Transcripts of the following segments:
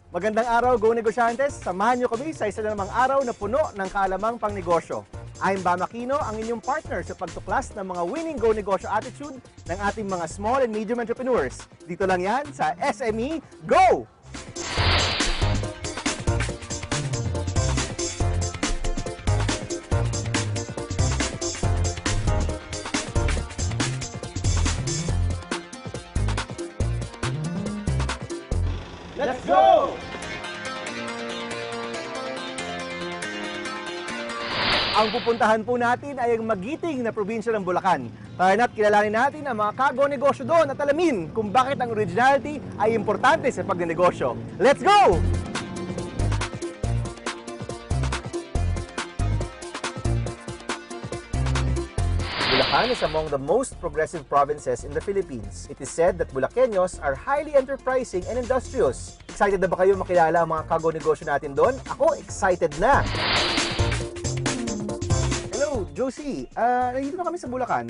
Magandang araw, Go Negosyantes! Samahan niyo kami sa isa na namang araw na puno ng kaalamang pangnegosyo. I'm Bam Aquino, ang inyong partner sa pagtuklas ng mga winning Go Negosyo attitude ng ating mga small and medium entrepreneurs. Dito lang yan sa SME Go! Let's go! Ang pupuntahan po natin ay ang magiting na probinsya ng Bulacan. Tara na't kilalanin natin ang mga kago-negosyo doon at alamin kung bakit ang originality ay importante sa pagnenegosyo. Let's go! Bulacan is among the most progressive provinces in the Philippines. It is said that Bulaqueños are highly enterprising and industrious. Excited na ba kayo makilala ang mga kago-negosyo natin doon? Ako, excited na! Hello, Josie. Nandito na kami sa Bulacan.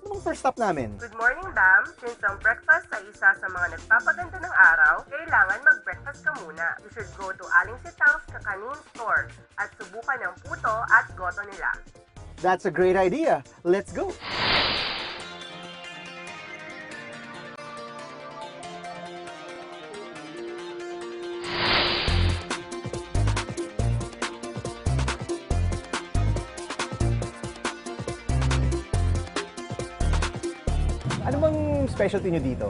Ano bang first stop namin? Good morning, Bam. Since ang breakfast ay isa sa mga nagpapaganda ng araw, kailangan mag-breakfast ka muna. You should go to Aling Sitang's Kakanin Store at subukan ang puto at goto nila. That's a great idea. Let's go! Ano bang specialty nyo dito?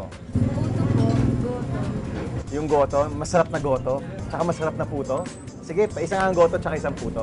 Yung goto, masarap na goto, tsaka masarap na puto. Sige, pa isang goto tsaka isang puto.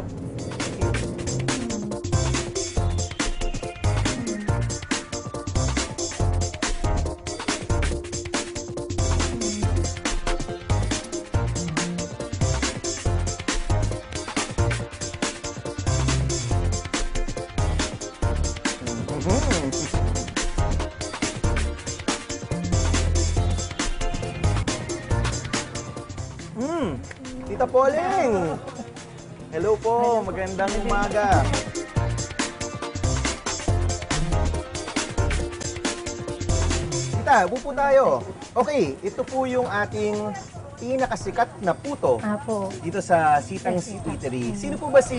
Tita Pauling! Hello po, magandang umaga. Tita, upo tayo. Okay, ito po yung ating pinakasikat na puto Apo. dito sa Sitang's Eatery. Sino po ba si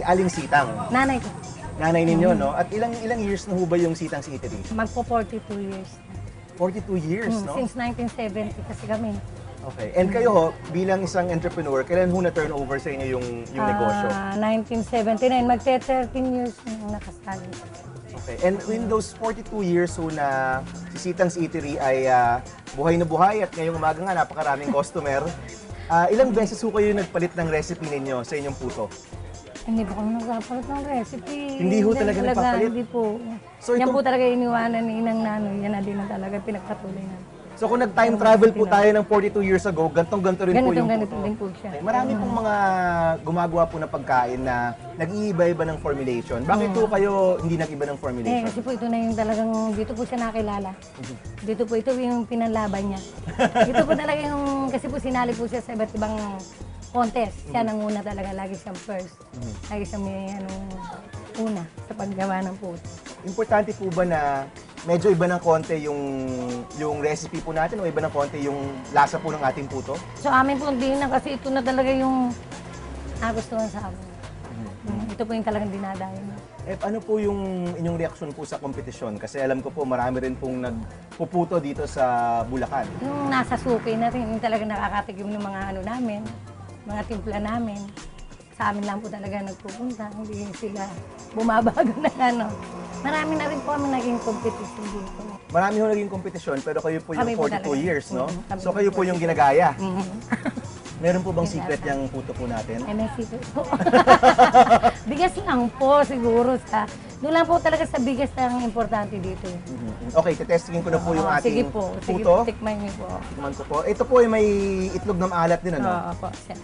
Aling Sitang? Nanay ko. Nanay ninyo, no? At ilang years na ho ba yung Sitang's Eatery? Magpo 42 years. 42 years, no? Since 1970 kasi kami. Okay. And kayo ho, bilang isang entrepreneur, kailan ho na-turnover sa inyo yung negosyo? 1979. Magte-13 years nung nakasali. Okay. And in those 42 years ho na si Sitang's Eatery ay buhay na buhay at ngayong umaga nga napakaraming customer, ilang beses ho kayo nagpalit ng recipe ninyo sa inyong puto? Hindi po kami nagpapalit ng recipe. Hindi ho talaga nagpapalit? Hindi po. So Yan itong- po talaga iniwanan ni Inang Nanoy. Yan na din ang talaga pinagpatuloy namin. So kung nag-time travel po tayo ng 42 years ago, gantong-ganto rin po yung Ganito puto. din po siya. Okay. Marami pong mga gumagawa po ng pagkain na nag-iiba-iba ng formulation. Bakit po kayo hindi nag-iba ng formulation? Kasi po ito na yung talagang, dito po siya nakilala. Dito po ito yung pinanlaban niya. Dito po talaga yung, kasi po sinali po siya sa iba't ibang contest. Siya nang una talaga, lagi siyang first. Lagi siyang may una sa paggawa ng puto. Importante po ba na medyo iba ng konti yung recipe po natin o iba ng konti yung lasa po ng ating puto? So amin po hindi na kasi ito na talaga yung nagustuhan sa amin. Ito po yung talagang dinadayo niya. Eh, ano po yung inyong reaksyon po sa kompetisyon? Kasi alam ko po marami rin pong nagpuputo dito sa Bulacan. Yung nasa suki na rin, yung talagang nakakatikim ng mga ano namin, mga timpla namin. Sa amin lang po talaga nagpupunta, hindi sila bumabago na ano. Marami na rin po kami naging competition dito. Marami ho naging kompetisyon pero kayo po yung Kami po 42 talaga. years, no? Kami So po kayo po yung ginagaya. Mhm. Meron po bang secret yung puto po natin? Ay, may secret po. Bigas lang po siguro sa... Doon lang po talaga sa bigas ang importante dito. Okay, tetestingin ko na po yung Sige ating po, sige puto. po, tikman niyo po. Tikman ko po. Ito po ay may itlog ng maalat din, ano? Oo po, siya.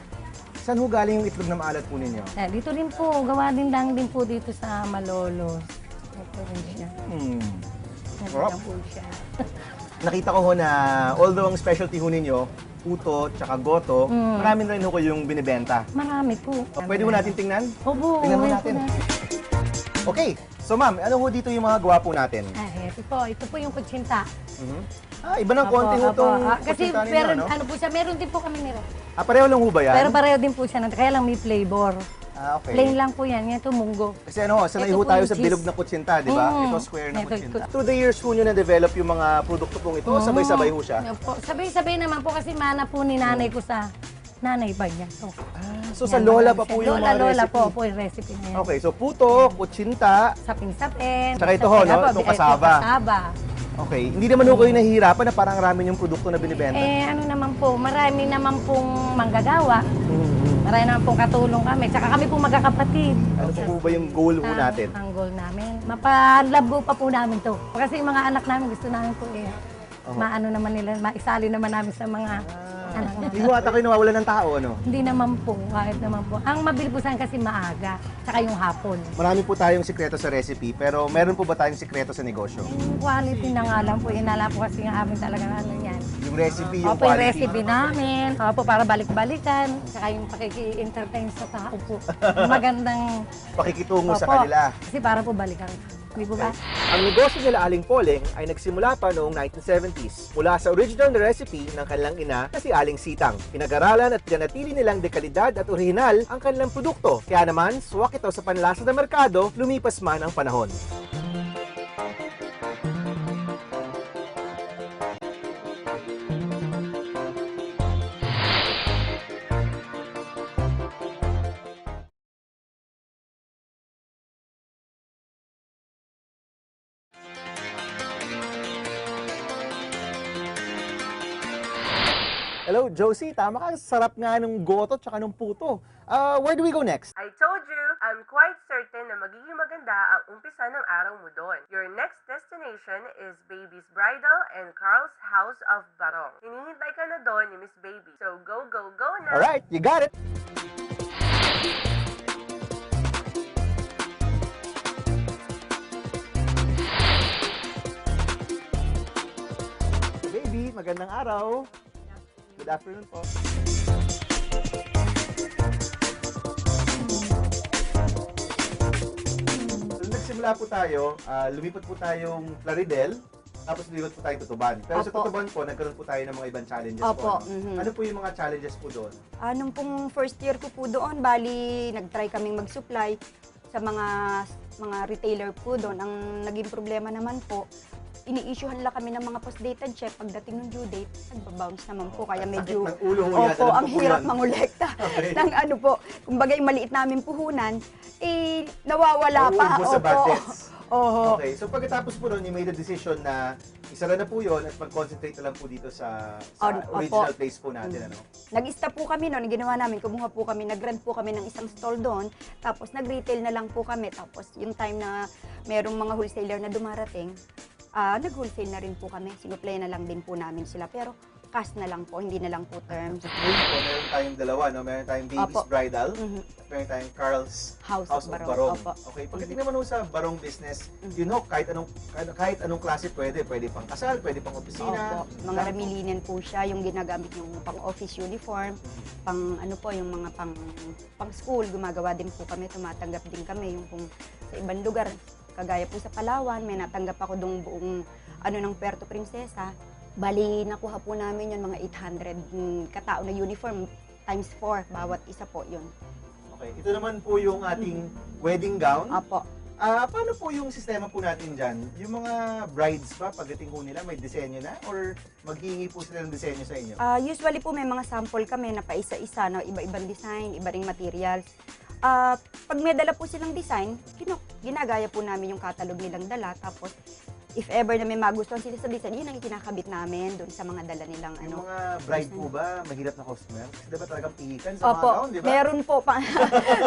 Saan ho galing yung itlog ng maalat po ninyo? Dito din po, gawa din lang din po dito sa Malolos. Ito rin siya. Sarap. Ito po siya. Nakita ko ho na although ang specialty ho ninyo, puto, tsaka goto, marami na rin ho kayong binibenta. Marami po. Pwede mo natin tingnan? Opo, Tingnan mo ayun natin. po Okay, so ma'am, ano ho dito yung mga gawa po natin? Ito po yung kutsinta. Mhm. Iba ng konti ho itong Kasi kutsinta ninyo, pero ano? ano po siya, meron din po kami nila. Pareho lang ho ba yan? Pero pareho din po siya, kaya lang may flavor. Okay. Plain lang po yan, ito munggo. Kasi ano, sanay Ito ho po tayo yung sa cheese. bilog na kutsinta, di ba? Ito square na Ito, kutsinta. Through the years ho nyo na-develop yung mga produkto pong ito, sabay-sabay ho siya. Opo, sabay-sabay naman po kasi mana po ni nanay ko sa nanay pa niya. So, So sa lola pa po yung mga lola recipe. po yung recipe na yan. Okay, so puto, kutsinta. Sapin-sapin. Tsaka ito ho, no? Itong kasaba. Kasaba. Okay, hindi naman ho kayo nahihirapan na parang ramen yung produkto na binibenta. Ano naman po, marami naman pong manggagawa. Marami naman pong katulong kami. Tsaka kami pong magkakapatid. Ano po ba yung goal ho natin? Ang goal namin. Mapalabo pa po namin to. Kasi yung mga anak namin gusto namin po maano naman nila, maisali naman namin sa mga anak namin. Hindi ho ata kayo nawawalan ng tao, ano? Hindi naman po, kahit naman po. Ang mabilibusan kasi maaga, tsaka yung hapon. Marami po tayong sikreto sa recipe, pero meron po ba tayong sikreto sa negosyo? Yung quality na nga lang po, inala po kasi nga amin talagang ano yan. Yung recipe, yung Opo, yung quality. recipe namin. Opo, para balik-balikan. Tsaka yung pakiki-entertain sa tao po. Magandang... Pakikitungo sa Opo, kanila. Kasi para po balikan. Hindi po ba? Ang negosyo nila Aling Poleng ay nagsimula pa noong 1970s mula sa original na recipe ng kanilang ina na si Aling Sitang. Pinag-aralan at pinanatili nilang dekalidad at orihinal ang kanilang produkto. Kaya naman, swak ito sa panlasa ng merkado, lumipas man ang panahon. Hello, Josie. Tama ka. Sarap nga ng goto tsaka ng puto. Where do we go next? I told you, I'm quite certain na magiging maganda ang umpisa ng araw mo doon. Your next destination is Baby's Bridal and Carl's House of Barong. Hinihintay ka na doon ni Miss Baby. So go, go, go na! Alright, you got it. Baby, magandang araw. Good afternoon po. So, nagsimula po tayo, lumipat po tayong Plaridel, tapos lumipat po tayong Tutuban. Pero sa Opo. Tutuban po, nagkaroon po tayo ng mga ibang challenges Opo, po. Ano? Ano po yung mga challenges po doon? Nung pong first year ko po doon, bali nag-try kaming mag-supply sa mga retailer po doon. Ang naging problema naman po, ini-issuehan lang kami ng mga post-dated check. Pagdating ng due date, nagbabounce naman po. Kaya medyo, Sakit ng ulo ho yata opo, ng ang hirap puhunan. mangolekta. Okay. ng ano po, kumbaga yung maliit namin puhunan, nawawala pa. Nauubos sa bad Opo. debts. Oho. Okay, so pagkatapos po nun, you made a decision na isara na po yun at mag-concentrate na lang po dito sa original Opo. place po natin. Ano? Nag-stop po kami noon, ginawa namin, kumuha po kami, nag-rent po kami ng isang stall doon, tapos nag-retail na lang po kami, tapos yung time na merong mga wholesaler na dumarating, nag-wholesale na rin po kami, sinuplay na lang din po namin sila, pero cash na lang po, hindi na lang po terms. Ngayon po, meron tayong dalawa, no? Meron tayong Baby's Opo. Bridal Mhm. at meron tayong Carl's House House of of Barong. Barong. Opo. Okay, pagdating naman ho sa Barong business, you know, kahit anong klase pwede pang kasal, pwede pang opisina. Opo, mga ramilinen po siya, yung ginagamit yung pang-office uniform, pang ano po, yung mga pang-school, gumagawa din po kami, tumatanggap din kami, yung kung sa ibang lugar, kagaya po sa Palawan, may natanggap ako dong buong ano ng Puerto Princesa. Bali, nakuha po namin yun, mga 800 katao na uniform, times 4, bawat isa po yun. Okay, ito naman po yung ating wedding gown. Opo. Paano po yung sistema po natin dyan? Yung mga brides ba, pagdating po nila, may disenyo na? Or maghihingi po sila ng disenyo sa inyo? Usually po may mga sample kami na paisa-isa na iba-ibang design, iba ring materials. Pag may dala po silang design, ginagaya po namin yung catalog nilang dala. Tapos, if ever na may magustuhan sila sa design, yun ang ikinakabit namin doon sa mga dala nilang Yung ano. mga bride po ba, mahirap na customer? Kasi diba talagang pihikan sa Opo, mga gown, di ba? meron po pa.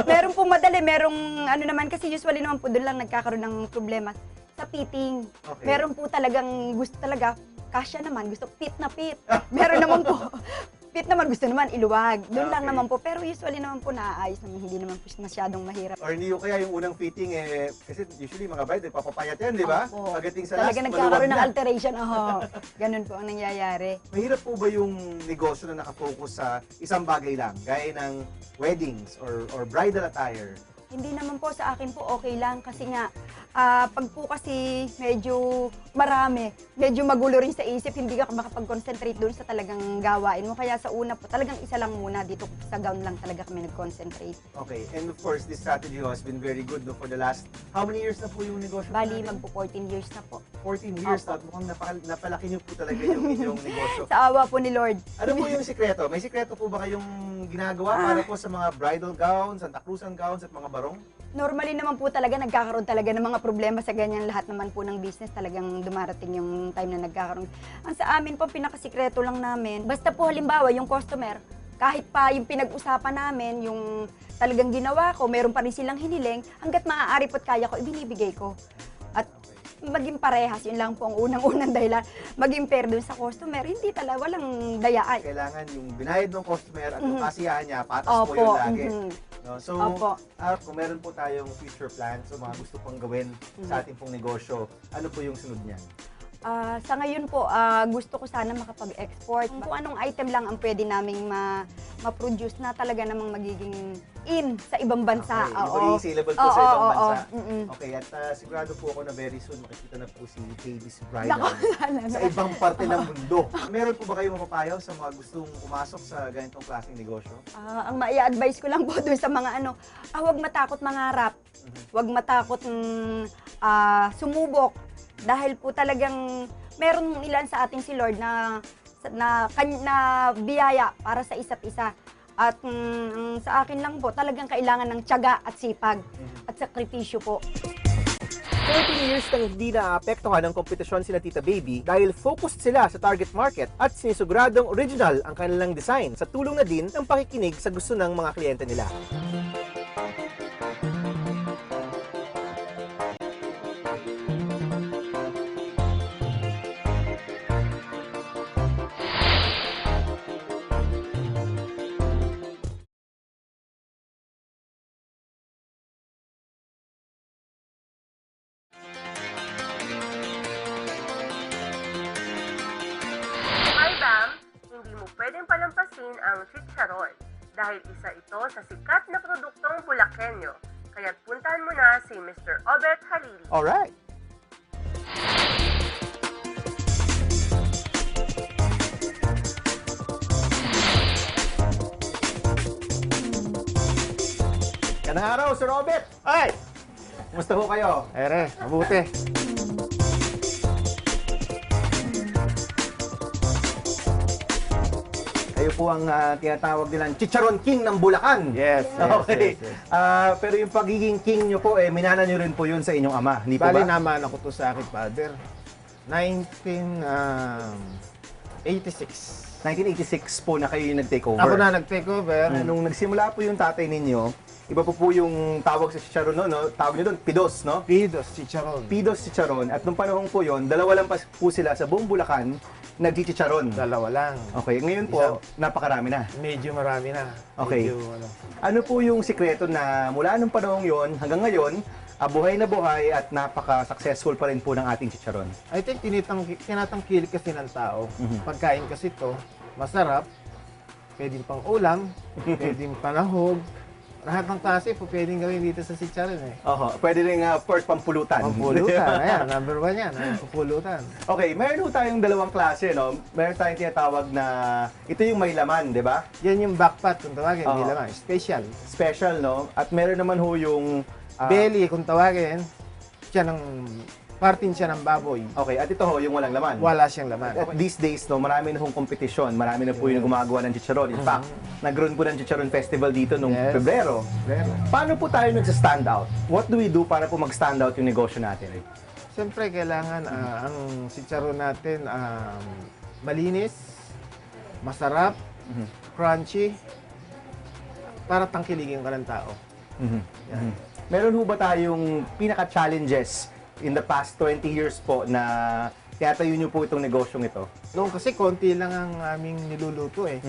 Meron po madali, merong ano naman kasi usually naman po doon lang nagkakaroon ng problema sa fitting. Okay. Meron po talagang gusto talaga kasya naman, gusto fit na fit. Meron naman po fit naman, gusto naman iluwag. Doon lang Okay. naman po. Pero usually naman po naaayos naman, hindi naman po masyadong mahirap. Or hindi yung kaya yung unang fitting kasi usually mga bride, papapayat yan, di ba? Opo. Pagdating sa Talaga last, nagkakaroon ng maluwag na. alteration. Ganun po ang nangyayari. Mahirap po ba yung negosyo na nakafocus sa isang bagay lang, gaya ng weddings or bridal attire? Hindi naman po sa akin po okay lang kasi nga Pag po kasi medyo marami, medyo magulo rin sa isip, hindi ka makapag-concentrate doon sa talagang gawain mo. Kaya sa una po, talagang isa lang muna, dito sa gown lang talaga kami nag-concentrate. Okay, and of course, this strategy has been very good no, for the last, how many years na po yung negosyo? Bali, magpo 14 years na po. 14 years, Opo. at mukhang napalaki niyo po talaga yung inyong negosyo. Sa awa po ni Lord. Ano po yung sikreto? May sikreto po ba kayong ginagawa para po sa mga bridal gowns, Santa Cruzan gowns at mga barong? Normally naman po talaga, nagkakaroon talaga ng mga problema sa ganyan. Lahat naman po ng business talagang dumarating yung time na nagkakaroon. Ang sa amin po, pinakasikreto lang namin, basta po halimbawa yung customer, kahit pa yung pinag-usapan namin, yung talagang ginawa ko, meron pa rin silang hiniling, hanggat maaari po't kaya ko, ibinibigay ko. At maging parehas, yun lang po ang unang-unang dahilan. Maging fair dun sa customer, hindi talaga, walang dayaan. Kailangan yung binayad ng customer at yung kasiyahan niya, patas po Opo, yun lagi. mhm. No? So, Opo. kung meron po tayong future plans o mga gusto pong gawin sa ating pong negosyo, ano po yung sunod niyan? Sa ngayon po, gusto ko sana makapag-export. Kung anong item lang ang pwede naming ma-produce na talaga namang magiging in sa ibang bansa. Okay, yung saleable po Oo, sa ibang oo, bansa. oo. Mm-mm. Okay, at sigurado po ako na very soon makikita na po si Baby's Nako, Bridal sana. sa ibang parte ng mundo. Meron po ba kayong mapapayo sa mga gustong pumasok sa ganitong klaseng negosyo? Ang mai-advise ko lang po dun sa mga huwag matakot mangarap. Huwag matakot sumubok. Dahil po talagang meron ilan sa atin si Lord na biyaya para sa isa't isa. At sa akin lang po, talagang kailangan ng tiyaga at sipag at sakripisyo po. 14 years nang hindi naapektuhan ng kompetisyon sila Tita Baby dahil focused sila sa target market at sinisiguradong original ang kanilang design sa tulong na din ng pakikinig sa gusto ng mga kliyente nila. Hi Bam, hindi mo pwedeng palampasin ang chicharon dahil isa ito sa sikat na produktong Bulakenyo. Kaya't puntahan mo na si Mr. Obet Halili. Alright! Ganang araw, Sir Robert! Ay! Kumusta ho kayo? Ere, mabuti. Kayo po ang tinatawag nilang Chicharon King ng Bulacan. Yes, Okay. yes, yes. Pero yung pagiging king nyo po, minana nyo rin po yun sa inyong ama. Hindi po Bali ba? naman ako to sa aking father. 1986. 1986 po na kayo yung nag-take over. Ako na nag-take over. Nung nagsimula po yung tatay ninyo, iba po yung tawag sa chicharon, no? Tawag nyo doon, pidos, no? Pidos, chicharon. Pidos chicharon. At nung panahon po yon, dalawa lang po sila sa buong Bulacan nagchichicharon. Dalawa lang. Okay, ngayon po, napakarami na. Medyo marami na. Okay. Medyo, Ano po yung sikreto na mula nung panahon yon hanggang ngayon, buhay na buhay at napaka-successful pa rin po ng ating chicharon? I think tinatangkilik kasi ng tao. Pagkain kasi to, masarap. Pwedeng pang ulam, pwedeng panahog. Lahat ng klase po pwedeng gawin dito sa chicharon eh. Oho, pwede rin of course pampulutan. Pampulutan. Ayan, number 1 yan. Pampulutan. Okay, meron po tayong dalawang klase, no? Meron tayong tinatawag na ito yung may laman, di ba? Yan yung backpat kung tawagin. Oo. Hindi laman. Special. Special, no? At meron naman ho yung Belly kung tawagin. Siya ng parting siya ng baboy. Okay, at ito ho yung walang laman. Wala siyang laman. At these days, no, marami na hong kompetisyon. Marami na po yung gumagawa ng chicharon. In fact, nag-run po ng chicharon festival dito nung Yes. Pebrero. Paano po tayo nagsa-stand out? What do we do para po mag-stand out yung negosyo natin? Siyempre, kailangan ang chicharon natin malinis, masarap, crunchy, para tangkiligin ka ng tao. Yan. Meron ho ba tayong pinaka-challenges in the past 20 years po na tinatayo nyo po itong negosyong ito? Noon kasi konti lang ang aming niluluto eh.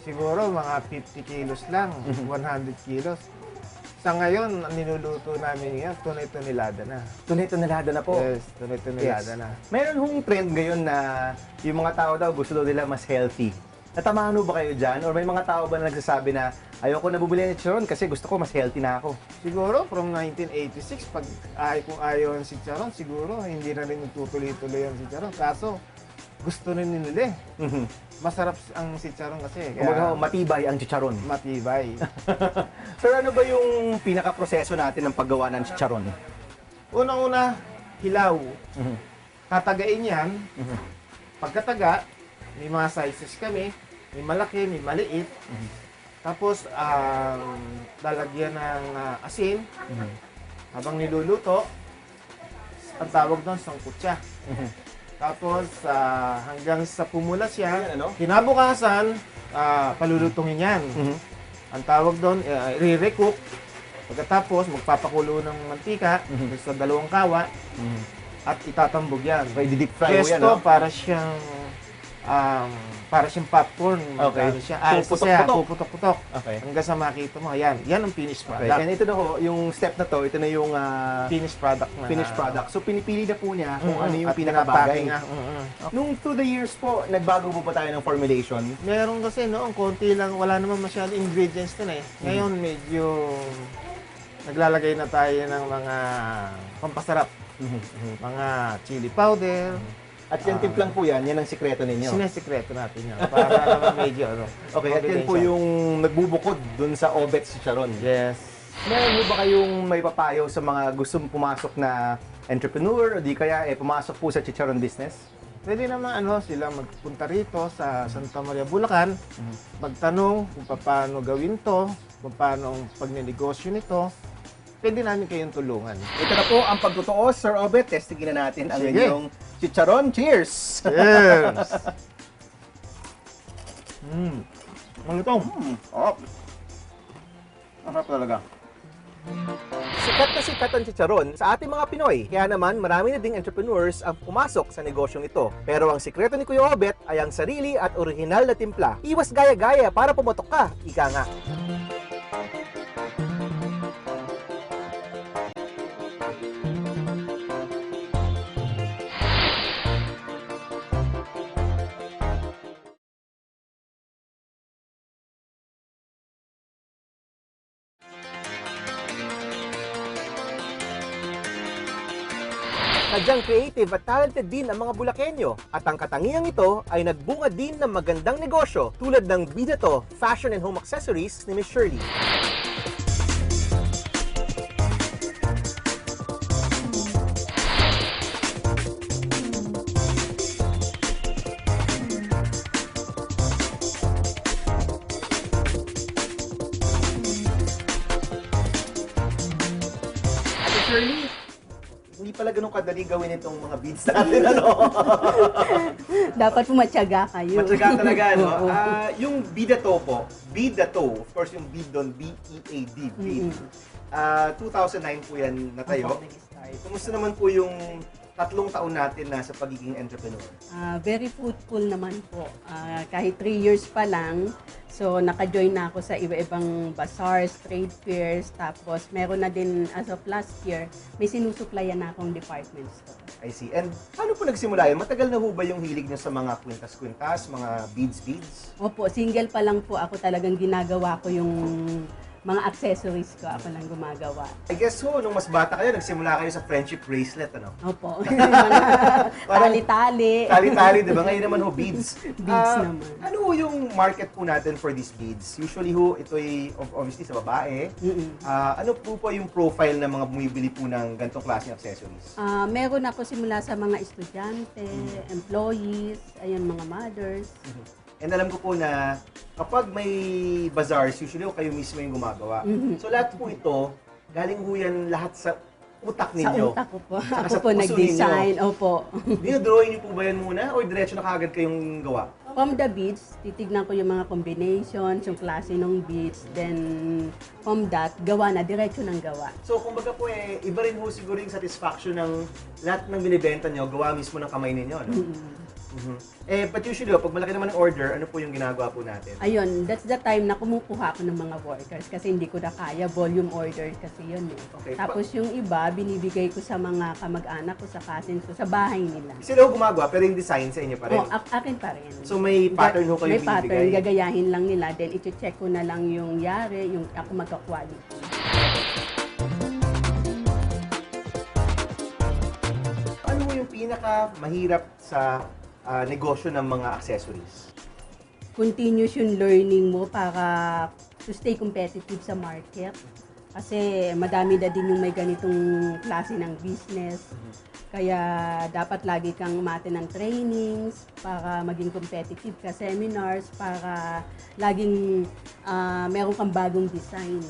Siguro mga 50 kilos lang, 100 kilos. Sa ngayon, ang niluluto namin ngayon, tunay-tunilada na. Tunay-tunilada na po. Yes, tunay-tunilada na. Meron hong trend ngayon na yung mga tao daw gusto daw nila mas healthy. Natamaan ho ba kayo dyan? Or may mga tao ba na nagsasabi na ayoko na bumili ng chicharon kasi gusto ko mas healthy na ako? Siguro from 1986, kung ayaw ang chicharon, siguro hindi na rin nagtutuloy-tuloy ang chicharon. Kaso, gusto rin nila. Masarap ang chicharon kasi. Kumbaga, matibay ang chicharon. Matibay. Sir, ano ba yung pinaka-proseso natin ng paggawa ng chicharon? Unang-una, hilaw. Tatagain yan. Pagkataga, may mga sizes kami. May malaki, may maliit. Tapos, lalagyan ng asin. Habang niluluto, ang tawag doon, sangkutsa. Tapos, hanggang sa pumula siya, Yan, ano? kinabukasan, palulutungin yan. Ang tawag doon, i-recook. Pagkatapos, magpapakulo ng mantika sa 2 kawa at itatambog yan. Okay, di-deep fry mo yan, Pesto, no? para siyang popcorn. Okay. Ano siya? Puputok-putok. Puputok-putok. Okay. Hanggang sa makita mo, yan ang finished Okay, product. and ito na ho, yung step na to, ito na yung Finished product na. finished product. So, pinipili na po niya kung ano yung At pinakabagay. pinapacking nga. Nung through the years po, nagbago po pa tayo ng formulation. Meron kasi noong konti lang, wala naman masyadong ingredients din eh. Ngayon medyo naglalagay na tayo ng mga pampasarap. Mga chili powder. At yan timplang po yan ang sikreto ninyo. Sinesikreto natin yan. Para naman medyo ano. Okay, at yan po confidential. yung nagbubukod dun sa Obet Chicharon. Yes. Meron mo ba kayong may papayo sa mga gustong pumasok na entrepreneur o di kaya pumasok po sa chicharon business? Pwede naman sila magpunta rito sa Santa Maria, Bulacan, magtanong kung paano gawin to, kung paano ang pagnenegosyo nito. Pwede namin kayong tulungan. Ito na po ang pagtotoo, Sir Obet. Testigin na natin ang Sige. inyong chicharon. Cheers! Cheers! Ano ito? Oh. Ang sarap talaga. Sikat ang chicharon sa ating mga Pinoy. Kaya naman, marami na ding entrepreneurs ang pumasok sa negosyong ito. Pero ang sikreto ni Kuya Obet ay ang sarili at orihinal na timpla. Iwas gaya-gaya para pumotok ka. Ika nga. Sadyang creative at talented din ang mga Bulakenyo at ang katangiang ito ay nagbunga din ng magandang negosyo tulad ng Bidato Fashion and Home Accessories ni Miss Shirley. Ate Shirley, hindi pala ganun kadali gawin itong mga beads natin, ano? Dapat pumatyaga kayo. Matyaga talaga, no? Oo. Yung Bidato po, Bidato, of course yung bead doon, B-E-A-D, bead. 2009 po yan natayo. Kumusta naman po yung 3 taon natin na sa pagiging entrepreneur? Very fruitful naman po. Kahit 3 years pa lang, so naka-join na ako sa iba-ibang bazaars, trade fairs, tapos meron na din as of last year, may sinusuplayan na akong department store. I see. And paano po nagsimula yun? Matagal na ho ba yung hilig niyo sa mga kwintas-kwintas, mga beads? Opo, single pa lang po ako, talagang ginagawa ko yung mga accessories ko, ako lang gumagawa. I guess ho, nung mas bata kayo, nagsimula kayo sa friendship bracelet, ano? Opo, mga tali-tali. Tali-tali, di ba? Ngayon naman ho, beads. Beads naman. Ano ho yung market po natin for these beads? Usually ho, ito'y obviously sa babae. Ano po yung profile ng mga bumibili po ng ganitong klaseng accessories? Meron ako simula sa mga estudyante, employees, ayan, mga mothers. And alam ko po na kapag may bazaars, usually ho, kayo mismo yung gumagawa. So lahat po ito, galing ho yan lahat sa utak ninyo. Sa utak ko po. Saka Ako sa po puso nag-design. Opo. Dinodrawing niyo po ba yan muna o diretso na kaagad kayong gawa? From the beads, titignan ko yung mga combinations, yung klase ng beads, then from that, gawa na, diretso ng gawa. So kumbaga po iba rin ho siguro yung satisfaction ng lahat ng binibenta nyo, gawa mismo ng kamay ninyo, no? But usually, pag malaki naman ang order, ano po yung ginagawa po natin? Ayun, that's the time na kumukuha ako ng mga workers kasi hindi ko na kaya, volume order kasi yun eh. Okay, Tapos yung iba, binibigay ko sa mga kamag-anak ko, sa cousins ko, sa bahay nila. Sila ho gumagawa, pero yung design sa inyo pa rin. Oh, akin pa rin. So may pattern ho kayo May pattern, binibigay? gagayahin lang nila, then i-check ko na lang yung yari, yung ako magka-quality. Ano mo yung pinaka mahirap sa negosyo ng mga accessories? Continuous yung learning mo para to stay competitive sa market. Kasi madami na din yung may ganitong klase ng business. Kaya dapat lagi kang umate ng trainings para maging competitive ka, seminars para laging meron kang bagong designs.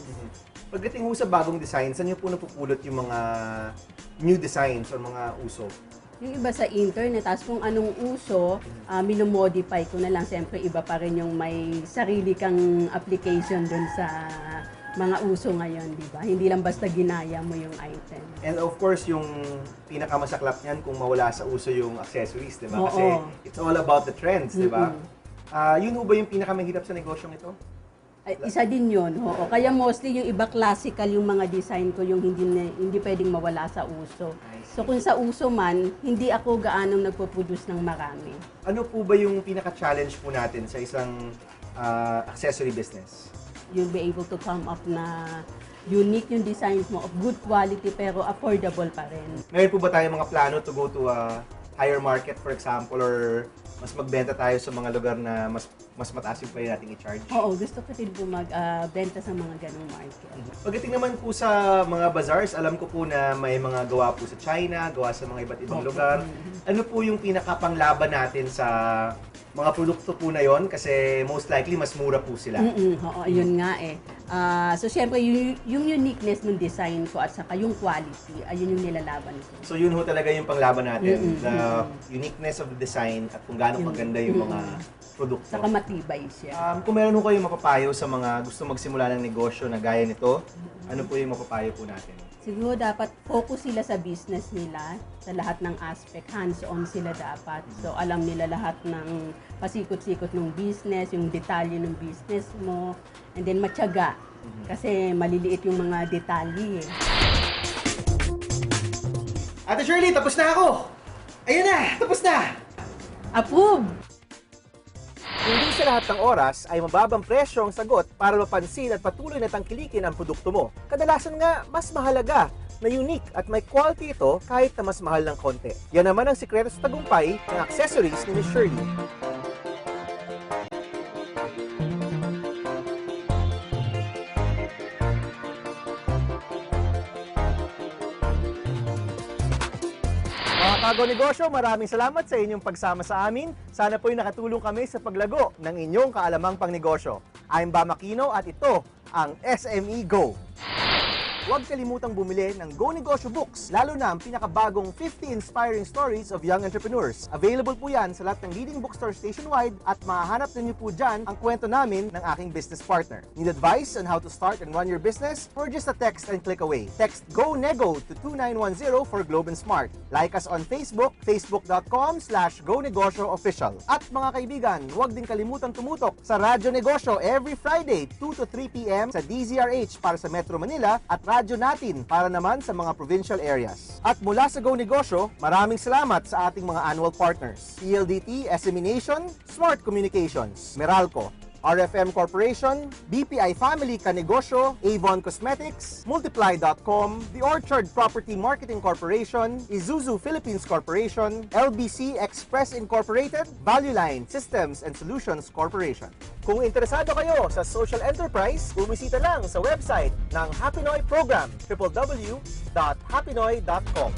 Pagdating ho sa bagong design, saan niyo po napupulot yung mga new designs or mga uso? Yung iba sa internet, tapos kung anong uso, minomodify ko na lang. Siyempre, iba pa rin yung may sarili kang application dun sa mga uso ngayon, di ba? Hindi lang basta ginaya mo yung item. And of course, yung pinakamasaklap niyan kung mawala sa uso yung accessories, di ba? Oo. Kasi it's all about the trends, di ba? Yun ho ba yung pinakamahirap sa negosyong ito? Ay, isa din yun, oo. Kaya mostly yung iba classical yung mga design ko, yung hindi pwedeng mawala sa uso. So kung sa uso man, hindi ako gaanong nagpo-produce ng marami. Ano po ba yung pinaka-challenge po natin sa isang accessory business? You'll be able to come up na unique yung designs mo of good quality pero affordable pa rin. Meron po ba tayong mga plano to go to a higher market, for example, or mas magbenta tayo sa mga lugar na mas mataas yung pwede nating i-charge? Oo, gusto ko din po magbenta sa mga ganong market. Pagdating naman po sa mga bazaars, alam ko po na may mga gawa po sa China, gawa sa mga iba't ibang lugar. Ano po yung pinakapanglaban natin sa mga produkto po na yon? Kasi most likely, mas mura po sila. Oo, yun nga eh. So, syempre, yung uniqueness ng design ko at saka yung quality, ayun yung nilalaban ko. So yun ho talaga yung panglaban natin, the uniqueness of the design at kung gaano maganda yung mga produkto. Saka matibay siya. Kung meron ho kayong mapapayo sa mga gusto magsimula ng negosyo na gaya nito, ano po yung mapapayo po natin? Siguro dapat focus sila sa business nila, sa lahat ng aspect, hands-on sila dapat. So alam nila lahat ng pasikot-sikot ng business, yung detalye ng business mo, and then matyaga. Kasi maliliit yung mga detalye eh. Ate Shirley, tapos na ako! Ayun na! Tapos na! Approve! Hindi sa lahat ng oras ay mababang presyo ang sagot para mapansin at patuloy na tangkilikin ang produkto mo. Kadalasan nga, mas mahalaga na unique at may quality ito kahit na mas mahal ng konti. Yan naman ang sikreto sa tagumpay ng accessories ni Miss Shirley. Mga Kago-Negosyo, maraming salamat sa inyong pagsama sa amin. Sana po'y nakatulong kami sa paglago ng inyong kaalamang pangnegosyo. I'm Bam Aquino at ito ang SME Go. Huwag kalimutang bumili ng Go Negosyo Books, lalo na ang pinakabagong 50 Inspiring Stories of Young Entrepreneurs. Available po yan sa lahat ng leading bookstore nationwide at mahahanap ninyo po dyan ang kwento namin ng aking business partner. Need advice on how to start and run your business? Or just a text and click away. Text Go Nego to 2910 for Globe and Smart. Like us on Facebook, facebook.com/GoNegosyoOfficial. At mga kaibigan, huwag din kalimutang tumutok sa Radyo Negosyo every Friday, 2 to 3 p.m. sa DZRH para sa Metro Manila at radyo natin para naman sa mga provincial areas. At mula sa Go Negosyo, maraming salamat sa ating mga annual partners. PLDT, SME Nation, Smart Communications, Meralco, RFM Corporation, BPI Family Kanegosyo, Avon Cosmetics, Multiply.com, The Orchard Property Marketing Corporation, Isuzu Philippines Corporation, LBC Express Incorporated, Value Line Systems and Solutions Corporation. Kung interesado kayo sa social enterprise, bumisita lang sa website ng Happynoy Program, www.happynoy.com.